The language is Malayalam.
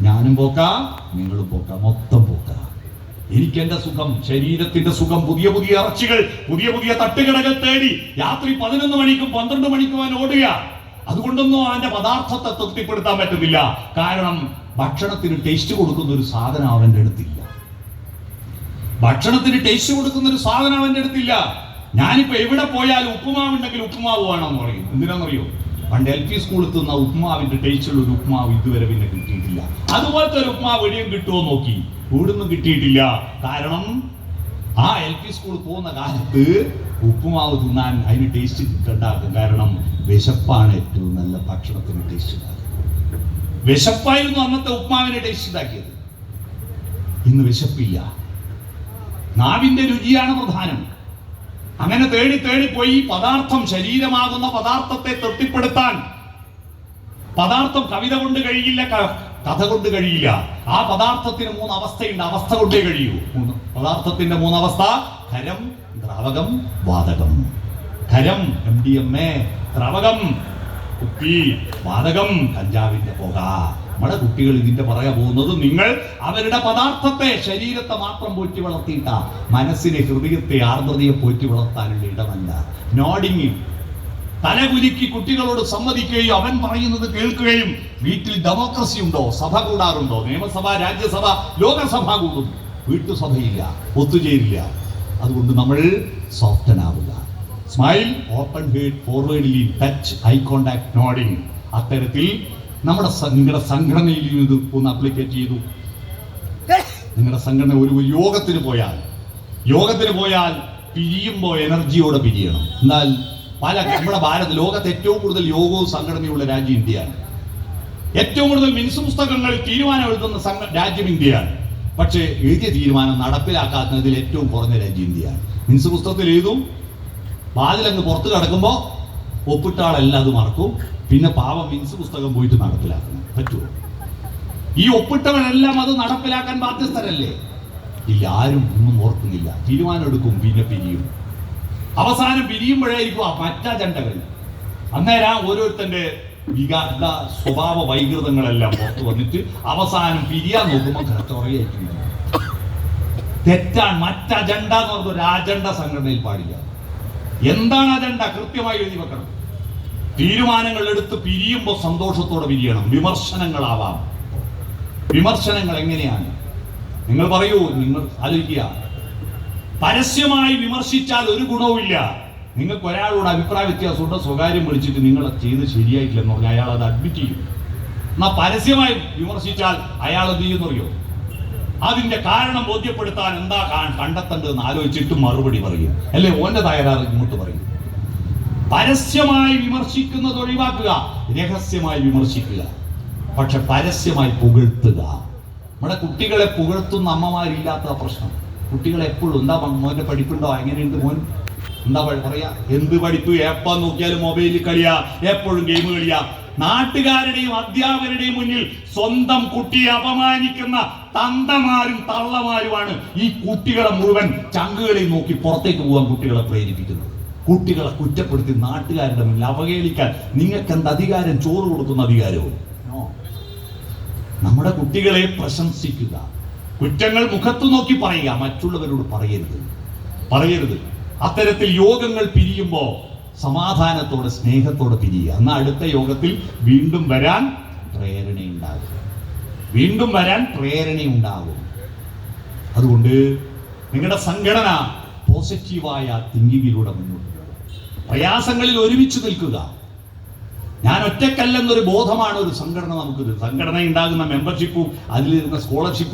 ഞാനും പോക്കാ, നിങ്ങളും പോക്കാ, മൊത്തം പോക്കാ. എനിക്കെന്റെ സുഖം, ശരീരത്തിന്റെ സുഖം, പുതിയ പുതിയ ഇറച്ചികൾ, പുതിയ പുതിയ തട്ടുകടകൾ തേടി രാത്രി 11 മണിക്കും 12 മണിക്കും അവൻ ഓടുക. അതുകൊണ്ടൊന്നും അവന്റെ പദാർത്ഥത്തെ തൃപ്തിപ്പെടുത്താൻ പറ്റുന്നില്ല. കാരണം ഭക്ഷണത്തിന് ടേസ്റ്റ് കൊടുക്കുന്ന ഒരു സാധനം അവന്റെ അടുത്തില്ല. ഭക്ഷണത്തിന് ടേസ്റ്റ് കൊടുക്കുന്ന ഒരു സാധനം അവന്റെ അടുത്തില്ല. ഞാനിപ്പോ എവിടെ പോയാലും ഉപ്പുമാവ് ഉണ്ടെങ്കിൽ ഉപ്പുമാവ് വേണമെന്ന് പറയും. എന്തിനാണെന്നറിയോ? പണ്ട് LP സ്കൂളിൽ തിന്ന ഉപ്പുമാവിന്റെ ടേസ്റ്റുള്ള ഒരു ഉപ്പുമാവ് ഇതുവരെ പിന്നെ കിട്ടിയിട്ടില്ല. അതുപോലത്തെ ഒരു ഉപ്പുമാവ് എവിടെയും കിട്ടുമോ നോക്കി, ഇവിടുന്ന് കിട്ടിയിട്ടില്ല. കാരണം ആ LP സ്കൂളിൽ പോകുന്ന കാലത്ത് ഉപ്പുമാവ് തിന്നാൻ അതിന് ടേസ്റ്റ് ഉണ്ടാക്കും. കാരണം വിശപ്പാണ് ഏറ്റവും നല്ല ഭക്ഷണത്തിന് ടേസ്റ്റ് ഉണ്ടാക്കുന്നത്. വിശപ്പായിരുന്നു അന്നത്തെ ഉപ്പുമാവിനെ ടേസ്റ്റ് ഉണ്ടാക്കിയത്. ഇന്ന് വിശപ്പില്ല, നാവിന്റെ രുചിയാണ് പ്രധാനം. അങ്ങനെ തേടി തേടി പോയി പദാർത്ഥം, ശരീരമാകുന്ന പദാർത്ഥത്തെ തൃപ്തിപ്പെടുത്താൻ. പദാർത്ഥം കവിത കൊണ്ട് കഴിയില്ല, കഥ കൊണ്ട് കഴിയില്ല. ആ പദാർത്ഥത്തിന് 3 അവസ്ഥയുണ്ട്. അവസ്ഥ കൊണ്ടേ കഴിയൂ. പദാർത്ഥത്തിന്റെ 3 അവസ്ഥ: ഖരം, ദ്രാവകം, വാതകം. ഖരം MDMA, ദ്രാവകം കുപ്പി, വാതകം കഞ്ചാവിന്റെ പുക. നമ്മുടെ കുട്ടികൾ ഇതിന്റെ പറയാൻ പോകുന്നത് നിങ്ങൾ അവരുടെ പദാർത്ഥത്തെ, ശരീരത്തെ മാത്രം പോറ്റി വളർത്തിയിട്ട മനസ്സിനെ, ഹൃദയത്തെ, ആർദ്രതയെ പോറ്റി വളർത്താനുള്ള ഇടമല്ല. നോഡിങ്, തലകുലുക്കി കുട്ടികളോട് സമ്മതിക്കുകയും അവൻ പറയുന്നത് കേൾക്കുകയും. വീട്ടിൽ ഡെമോക്രസി ഉണ്ടോ? സഭ കൂടാറുണ്ടോ? നിയമസഭ, രാജ്യസഭ, ലോകസഭ കൂടുന്നു. വീട്ടുസഭയില്ല, ഒത്തുചേരില്ല. അതുകൊണ്ട് നമ്മൾ സോഫ്റ്റൻ ആവുക. Smile, open heart, forward lean, touch, eye contact, nodding. അത്തരത്തിൽ നിങ്ങളുടെ സംഘടനയിൽ ഇത് ഒന്ന് അപ്ലിക്കേറ്റ് ചെയ്തു. നിങ്ങളുടെ സംഘടന ഒരു യോഗത്തിന് പോയാൽ പിരിയുമ്പോൾ എനർജിയോടെ പിരിയണം. എന്നാൽ നമ്മുടെ ലോകത്ത് ഏറ്റവും കൂടുതൽ യോഗവും സംഘടനയുള്ള രാജ്യം ഇന്ത്യയാണ്. ഏറ്റവും കൂടുതൽ മിൻസ് പുസ്തകങ്ങളിൽ തീരുമാനം എഴുതുന്ന രാജ്യം ഇന്ത്യയാണ്. പക്ഷേ എഴുതിയ തീരുമാനം നടപ്പിലാക്കാത്തതിൽ ഏറ്റവും കുറഞ്ഞ രാജ്യം ഇന്ത്യയാണ്. മിൻസ് പുസ്തകത്തിൽ എഴുതും, വാതിലങ്ങ് പുറത്ത് കിടക്കുമ്പോൾ ഒപ്പിട്ട ആളെല്ലാം അത് മറക്കും. പിന്നെ പാവം മിൻസ് പുസ്തകം പോയിട്ട് നടപ്പിലാക്കണം. പറ്റുമോ? ഈ ഒപ്പിട്ടവരെല്ലാം അത് നടപ്പിലാക്കാൻ ബാധ്യസ്ഥരല്ലേ? ഇല്ല, ആരും ഒന്നും ഓർക്കുന്നില്ല. തീരുമാനം എടുക്കും, പിന്നെ പിരിയും. അവസാനം പിരിയുമ്പോഴായിരിക്കും ആ മറ്റജണ്ടകൾ. അന്നേരം ഓരോരുത്തന്റെ സ്വഭാവ വൈകൃതങ്ങളെല്ലാം പുറത്തു വന്നിട്ട് അവസാനം പിരിയാൻ നോക്കുമ്പോൾ കറക്റ്റ് തെറ്റാണ്. മറ്റജണ്ട എന്ന് പറഞ്ഞ ഒരു അജണ്ട സംഘടനയിൽ പാടില്ല. എന്താണ് അജണ്ട? കൃത്യമായി എഴുതി വെക്കണം. തീരുമാനങ്ങൾ എടുത്ത് പിരിയുമ്പോൾ സന്തോഷത്തോടെ പിരിയണം. വിമർശനങ്ങളാവാം. വിമർശനങ്ങൾ എങ്ങനെയാണ്? നിങ്ങൾ പറയൂ, നിങ്ങൾ ആലോചിക്കുക. പരസ്യമായി വിമർശിച്ചാൽ ഒരു ഗുണവുമില്ല. നിങ്ങൾക്ക് ഒരാളോട് അഭിപ്രായ വ്യത്യാസമുണ്ട്, സ്വകാര്യം വിളിച്ചിട്ട് നിങ്ങൾ ചെയ്ത് ശരിയായിട്ടില്ലെന്ന് പറഞ്ഞാൽ അയാൾ അത് അഡ്മിറ്റ് ചെയ്യും. എന്നാൽ പരസ്യമായി വിമർശിച്ചാൽ അയാൾ എന്ത് ചെയ്യുന്നറിയോ? അതിന്റെ കാരണം ബോധ്യപ്പെടുത്താൻ എന്താ കണ്ടെത്തേണ്ടതെന്ന് ആലോചിച്ചിട്ട് മറുപടി പറയും. അല്ലെ ഓന്റെ തയ്യാറാറ് ഇങ്ങോട്ട് പറയും. പരസ്യമായി വിമർശിക്കുന്നത് ഒഴിവാക്കുക, രഹസ്യമായി വിമർശിക്കുക. പക്ഷെ പരസ്യമായി പുകഴ്ത്തുക. നമ്മുടെ കുട്ടികളെ പുകഴ്ത്തുന്ന അമ്മമാരില്ലാത്ത പ്രശ്നം. കുട്ടികളെ എപ്പോഴും എന്താ മോന്റെ പഠിപ്പുണ്ടോ, എങ്ങനെയുണ്ട് മോൻ, എന്താ പറയാ, എന്ത് പഠിപ്പ്, എപ്പോ നോക്കിയാലും മൊബൈലിൽ കളിയാ, എപ്പോഴും ഗെയിം കളിയാ. നാട്ടുകാരുടെയും അധ്യാപകരുടെയും മുന്നിൽ സ്വന്തം കുട്ടിയെ അപമാനിക്കുന്ന തന്തമാരും തള്ളമാരുമാണ് ഈ കുട്ടികളെ മുഴുവൻ ചങ്കുകളിൽ നോക്കി പുറത്തേക്ക് പോകാൻ കുട്ടികളെ പ്രേരിപ്പിക്കുന്നത്. കുട്ടികളെ കുറ്റപ്പെടുത്തി നാട്ടുകാരുടെ മുന്നിൽ അവഹേളിക്കാൻ നിങ്ങൾക്ക് എന്ത് അധികാരം? ചോറ് കൊടുക്കുന്ന അധികാരവും? നമ്മുടെ കുട്ടികളെ പ്രശംസിക്കുക, കുറ്റങ്ങൾ മുഖത്ത് നോക്കി പറയുക, മറ്റുള്ളവരോട് പറയരുത്. അത്തരത്തിൽ യോഗങ്ങൾ പിരിയുമ്പോൾ സമാധാനത്തോടെ, സ്നേഹത്തോടെ പിരിയുക. എന്നാൽ അടുത്ത യോഗത്തിൽ വീണ്ടും വരാൻ പ്രേരണയുണ്ടാകും. അതുകൊണ്ട് നിങ്ങളുടെ സംഘടന പോസിറ്റീവായ തിങ്കിങ്ങിലൂടെ മുന്നോട്ട് പോകുക. പ്രയാസങ്ങളിൽ ഒരുമിച്ച് നിൽക്കുക. ഞാൻ ഒറ്റക്കല്ലെന്നൊരു ബോധമാണ് ഒരു സംഘടന. നമുക്കൊരു സംഘടന ഉണ്ടാകുന്ന മെമ്പർഷിപ്പും അതിലിരുന്ന സ്കോളർഷിപ്പും